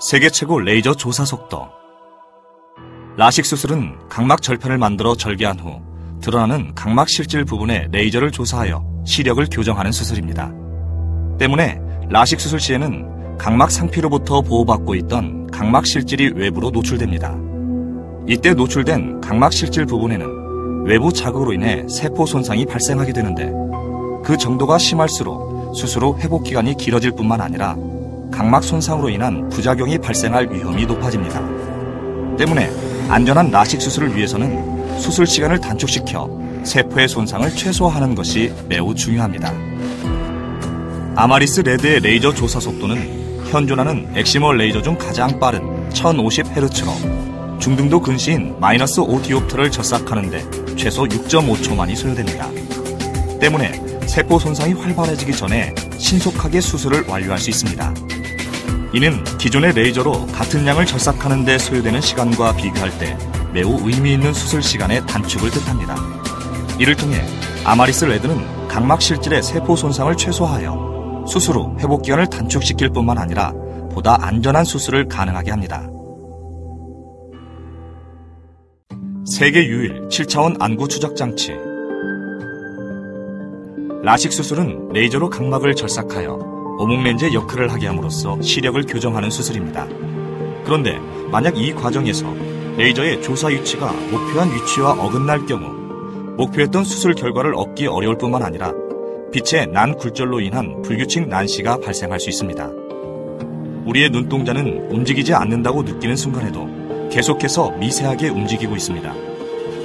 세계 최고 레이저 조사 속도. 라식 수술은 각막 절편을 만들어 절개한 후 드러나는 각막 실질 부분에 레이저를 조사하여 시력을 교정하는 수술입니다. 때문에 라식 수술 시에는 각막 상피로부터 보호받고 있던 각막 실질이 외부로 노출됩니다. 이때 노출된 각막 실질 부분에는 외부 자극으로 인해 세포 손상이 발생하게 되는데, 그 정도가 심할수록 수술 후 회복 기간이 길어질 뿐만 아니라 각막 손상으로 인한 부작용이 발생할 위험이 높아집니다. 때문에 안전한 라식 수술을 위해서는 수술 시간을 단축시켜 세포의 손상을 최소화하는 것이 매우 중요합니다. 아마리스 레드의 레이저 조사 속도는 현존하는 엑시머 레이저 중 가장 빠른 1050Hz로 중등도 근시인 -5 디옵트를 절삭하는데 최소 6.5초만이 소요됩니다. 때문에 세포 손상이 활발해지기 전에 신속하게 수술을 완료할 수 있습니다. 이는 기존의 레이저로 같은 양을 절삭하는 데 소요되는 시간과 비교할 때 매우 의미 있는 수술 시간의 단축을 뜻합니다. 이를 통해 아마리스 레드는 각막 실질의 세포 손상을 최소화하여 수술 후 회복 기간을 단축시킬 뿐만 아니라 보다 안전한 수술을 가능하게 합니다. 세계 유일 7차원 안구 추적 장치. 라식 수술은 레이저로 각막을 절삭하여 오목렌즈의 역할을 하게 함으로써 시력을 교정하는 수술입니다. 그런데 만약 이 과정에서 레이저의 조사 위치가 목표한 위치와 어긋날 경우 목표했던 수술 결과를 얻기 어려울 뿐만 아니라 빛의 난 굴절로 인한 불규칙 난시가 발생할 수 있습니다. 우리의 눈동자는 움직이지 않는다고 느끼는 순간에도 계속해서 미세하게 움직이고 있습니다.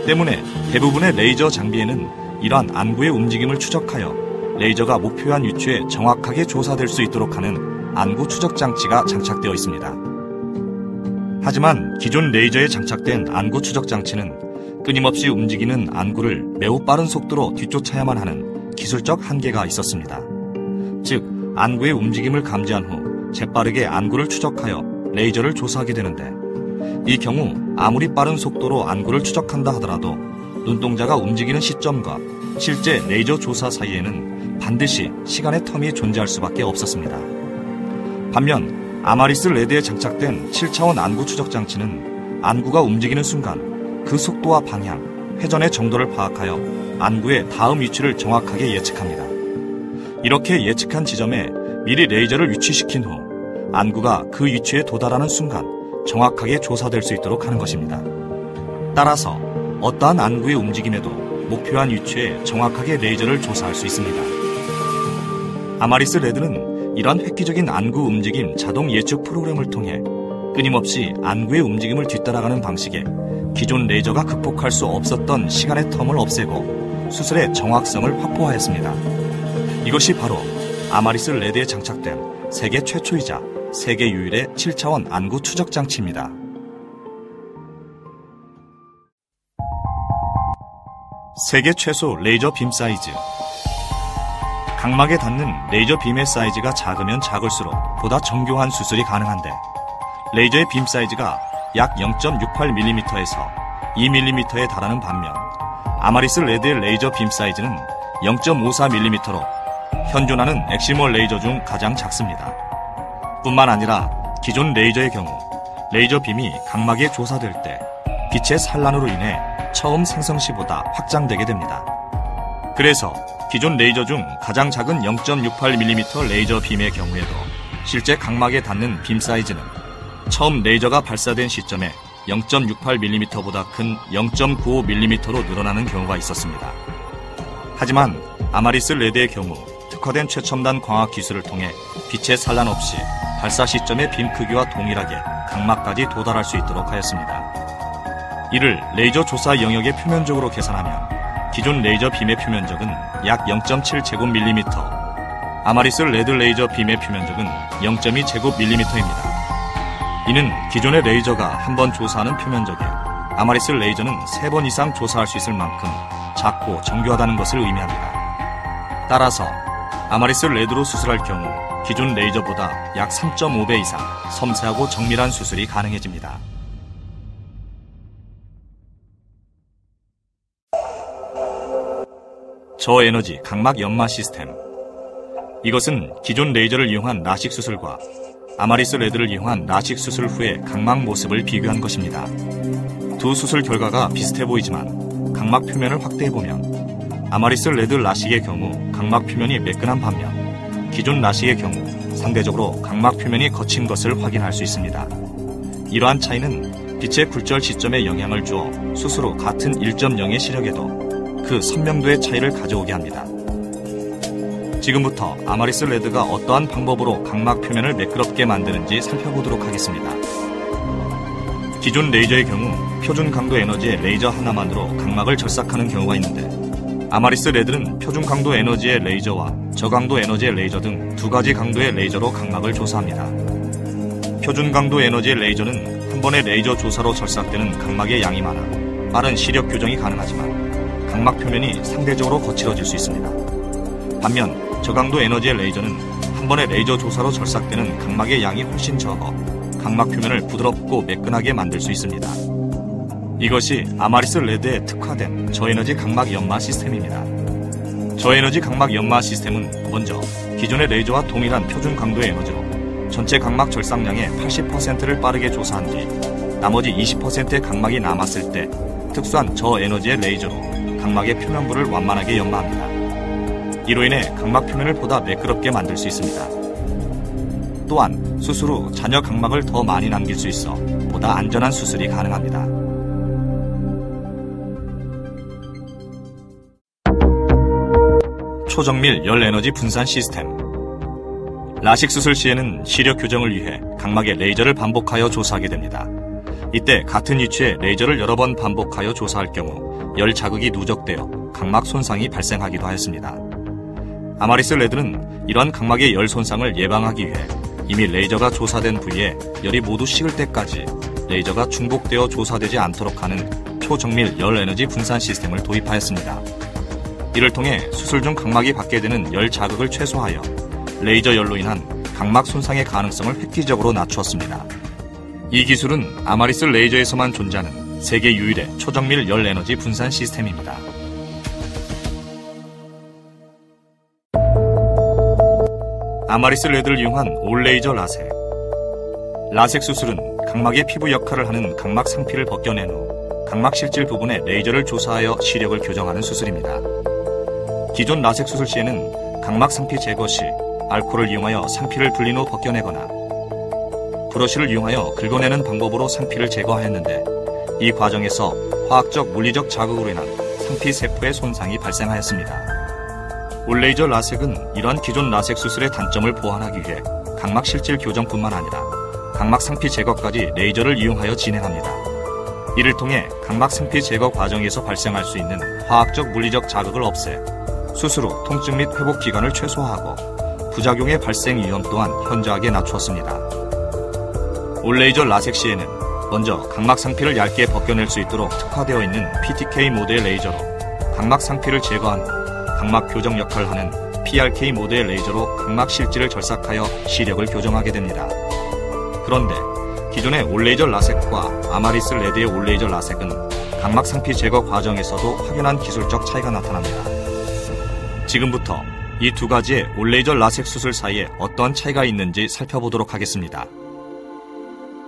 때문에 대부분의 레이저 장비에는 이러한 안구의 움직임을 추적하여 레이저가 목표한 위치에 정확하게 조사될 수 있도록 하는 안구 추적 장치가 장착되어 있습니다. 하지만 기존 레이저에 장착된 안구 추적 장치는 끊임없이 움직이는 안구를 매우 빠른 속도로 뒤쫓아야만 하는 기술적 한계가 있었습니다. 즉, 안구의 움직임을 감지한 후 재빠르게 안구를 추적하여 레이저를 조사하게 되는데, 이 경우 아무리 빠른 속도로 안구를 추적한다 하더라도 눈동자가 움직이는 시점과 실제 레이저 조사 사이에는 반드시 시간의 텀이 존재할 수밖에 없었습니다. 반면 아마리스 레드에 장착된 7차원 안구 추적 장치는 안구가 움직이는 순간 그 속도와 방향, 회전의 정도를 파악하여 안구의 다음 위치를 정확하게 예측합니다. 이렇게 예측한 지점에 미리 레이저를 위치시킨 후 안구가 그 위치에 도달하는 순간 정확하게 조사될 수 있도록 하는 것입니다. 따라서 어떠한 안구의 움직임에도 목표한 위치에 정확하게 레이저를 조사할 수 있습니다. 아마리스 레드는 이러한 획기적인 안구 움직임 자동 예측 프로그램을 통해 끊임없이 안구의 움직임을 뒤따라가는 방식에 기존 레이저가 극복할 수 없었던 시간의 텀을 없애고 수술의 정확성을 확보하였습니다. 이것이 바로 아마리스 레드에 장착된 세계 최초이자 세계 유일의 7차원 안구 추적 장치입니다. 세계 최소 레이저 빔 사이즈. 각막에 닿는 레이저 빔의 사이즈가 작으면 작을수록 보다 정교한 수술이 가능한데, 레이저의 빔 사이즈가 약 0.68mm에서 2mm에 달하는 반면 아마리스 레드의 레이저 빔 사이즈는 0.54mm로 현존하는 엑시머 레이저 중 가장 작습니다. 뿐만 아니라 기존 레이저의 경우 레이저 빔이 각막에 조사될 때 빛의 산란으로 인해 처음 생성 시보다 확장되게 됩니다. 그래서 기존 레이저 중 가장 작은 0.68mm 레이저 빔의 경우에도 실제 각막에 닿는 빔 사이즈는 처음 레이저가 발사된 시점에 0.68mm보다 큰 0.95mm로 늘어나는 경우가 있었습니다. 하지만 아마리스 레드의 경우 특화된 최첨단 광학 기술을 통해 빛의 산란 없이 발사 시점의 빔 크기와 동일하게 각막까지 도달할 수 있도록 하였습니다. 이를 레이저 조사 영역의 표면적으로 계산하면 기존 레이저 빔의 표면적은 약 0.7제곱밀리미터, 아마리스 레드 레이저 빔의 표면적은 0.2제곱밀리미터입니다. 이는 기존의 레이저가 한 번 조사하는 표면적에 아마리스 레이저는 3번 이상 조사할 수 있을 만큼 작고 정교하다는 것을 의미합니다. 따라서 아마리스 레드로 수술할 경우 기존 레이저보다 약 3.5배 이상 섬세하고 정밀한 수술이 가능해집니다. 저에너지 각막 연마 시스템. 이것은 기존 레이저를 이용한 라식 수술과 아마리스 레드를 이용한 라식 수술 후의 각막 모습을 비교한 것입니다. 두 수술 결과가 비슷해 보이지만 각막 표면을 확대해보면 아마리스 레드 라식의 경우 각막 표면이 매끈한 반면 기존 라식의 경우 상대적으로 각막 표면이 거친 것을 확인할 수 있습니다. 이러한 차이는 빛의 굴절 시점에 영향을 주어 수술 후 같은 1.0의 시력에도 그 선명도의 차이를 가져오게 합니다. 지금부터 아마리스 레드가 어떠한 방법으로 각막 표면을 매끄럽게 만드는지 살펴보도록 하겠습니다. 기존 레이저의 경우 표준 강도 에너지의 레이저 하나만으로 각막을 절삭하는 경우가 있는데 아마리스 레드는 표준 강도 에너지의 레이저와 저강도 에너지의 레이저 등 두 가지 강도의 레이저로 각막을 조사합니다. 표준 강도 에너지의 레이저는 한 번의 레이저 조사로 절삭되는 각막의 양이 많아 빠른 시력 교정이 가능하지만 각막 표면이 상대적으로 거칠어질 수 있습니다. 반면 저강도 에너지의 레이저는 한 번의 레이저 조사로 절삭되는 각막의 양이 훨씬 적어 각막 표면을 부드럽고 매끈하게 만들 수 있습니다. 이것이 아마리스 레드에 특화된 저에너지 각막 연마 시스템입니다. 저에너지 각막 연마 시스템은 먼저 기존의 레이저와 동일한 표준 강도의 에너지로 전체 각막 절삭량의 80%를 빠르게 조사한 뒤 나머지 20%의 각막이 남았을 때 특수한 저에너지의 레이저로 각막의 표면부를 완만하게 연마합니다. 이로 인해 각막 표면을 보다 매끄럽게 만들 수 있습니다. 또한 수술 후 잔여 각막을 더 많이 남길 수 있어 보다 안전한 수술이 가능합니다. 초정밀 열 에너지 분산 시스템. 라식 수술 시에는 시력 교정을 위해 각막에 레이저를 반복하여 조사하게 됩니다. 이때 같은 위치에 레이저를 여러 번 반복하여 조사할 경우 열 자극이 누적되어 각막 손상이 발생하기도 하였습니다. 아마리스 레드는 이러한 각막의 열 손상을 예방하기 위해 이미 레이저가 조사된 부위에 열이 모두 식을 때까지 레이저가 중복되어 조사되지 않도록 하는 초정밀 열 에너지 분산 시스템을 도입하였습니다. 이를 통해 수술 중 각막이 받게 되는 열 자극을 최소하여 레이저 열로 인한 각막 손상의 가능성을 획기적으로 낮추었습니다. 이 기술은 아마리스 레이저에서만 존재하는 세계 유일의 초정밀 열 에너지 분산 시스템입니다. 아마리스 레드를 이용한 올레이저 라섹. 라섹 수술은 각막의 피부 역할을 하는 각막 상피를 벗겨낸 후 각막 실질 부분에 레이저를 조사하여 시력을 교정하는 수술입니다. 기존 라섹 수술 시에는 각막 상피 제거 시 알코올을 이용하여 상피를 불린 후 벗겨내거나 브러쉬를 이용하여 긁어내는 방법으로 상피를 제거하였는데 이 과정에서 화학적 물리적 자극으로 인한 상피 세포의 손상이 발생하였습니다. 올레이저 라섹은 이러한 기존 라섹 수술의 단점을 보완하기 위해 각막 실질 교정뿐만 아니라 각막 상피 제거까지 레이저를 이용하여 진행합니다. 이를 통해 각막 상피 제거 과정에서 발생할 수 있는 화학적 물리적 자극을 없애 수술 후 통증 및 회복 기간을 최소화하고 부작용의 발생 위험 또한 현저하게 낮추었습니다. 올레이저 라섹 시에는 먼저 각막 상피를 얇게 벗겨낼 수 있도록 특화되어 있는 PTK 모드의 레이저로 각막 상피를 제거한 후 각막 교정 역할을 하는 PRK 모드의 레이저로 각막 실질을 절삭하여 시력을 교정하게 됩니다. 그런데 기존의 올레이저 라섹과 아마리스 레드의 올레이저 라섹은 각막 상피 제거 과정에서도 확연한 기술적 차이가 나타납니다. 지금부터 이 두 가지의 올레이저 라섹 수술 사이에 어떠한 차이가 있는지 살펴보도록 하겠습니다.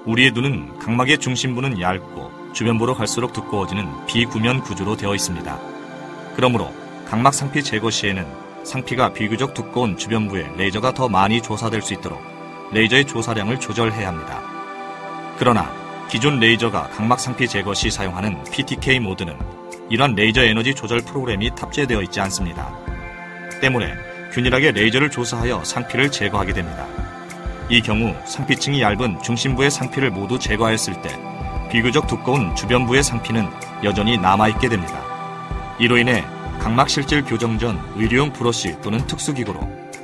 우리의 눈은 각막의 중심부는 얇고 주변부로 갈수록 두꺼워지는 비구면 구조로 되어 있습니다. 그러므로 각막 상피 제거 시에는 상피가 비교적 두꺼운 주변부에 레이저가 더 많이 조사될 수 있도록 레이저의 조사량을 조절해야 합니다. 그러나 기존 레이저가 각막 상피 제거 시 사용하는 PTK 모드는 이러한 레이저 에너지 조절 프로그램이 탑재되어 있지 않습니다. 때문에 균일하게 레이저를 조사하여 상피를 제거하게 됩니다. 이 경우 상피층이 얇은 중심부의 상피를 모두 제거하였을 때 비교적 두꺼운 주변부의 상피는 여전히 남아있게 됩니다. 이로 인해 각막 실질 교정 전 의료용 브러쉬 또는 특수기구로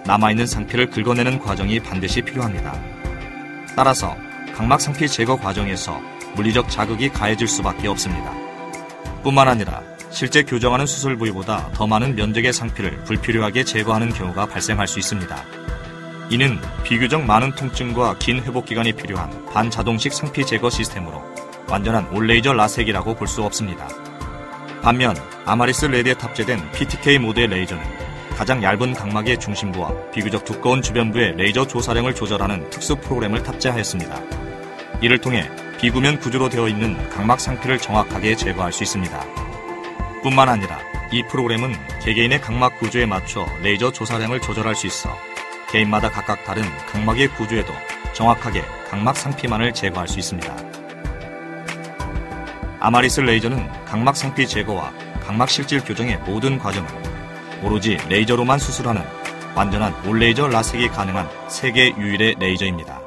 남아있는 상피를 긁어내는 과정이 반드시 필요합니다. 따라서 각막 상피 제거 과정에서 물리적 자극이 가해질 수밖에 없습니다. 뿐만 아니라 실제 교정하는 수술 부위보다 더 많은 면적의 상피를 불필요하게 제거하는 경우가 발생할 수 있습니다. 이는 비교적 많은 통증과 긴 회복기간이 필요한 반자동식 상피 제거 시스템으로 완전한 올레이저 라섹이라고 볼 수 없습니다. 반면 아마리스 레드에 탑재된 PTK 모드의 레이저는 가장 얇은 각막의 중심부와 비교적 두꺼운 주변부의 레이저 조사량을 조절하는 특수 프로그램을 탑재하였습니다. 이를 통해 비구면 구조로 되어 있는 각막 상피를 정확하게 제거할 수 있습니다. 뿐만 아니라 이 프로그램은 개개인의 각막 구조에 맞춰 레이저 조사량을 조절할 수 있어 개인마다 각각 다른 각막의 구조에도 정확하게 각막 상피만을 제거할 수 있습니다. 아마리스 레이저는 각막 상피 제거와 각막 실질 교정의 모든 과정을 오로지 레이저로만 수술하는 완전한 올레이저 라섹이 가능한 세계 유일의 레이저입니다.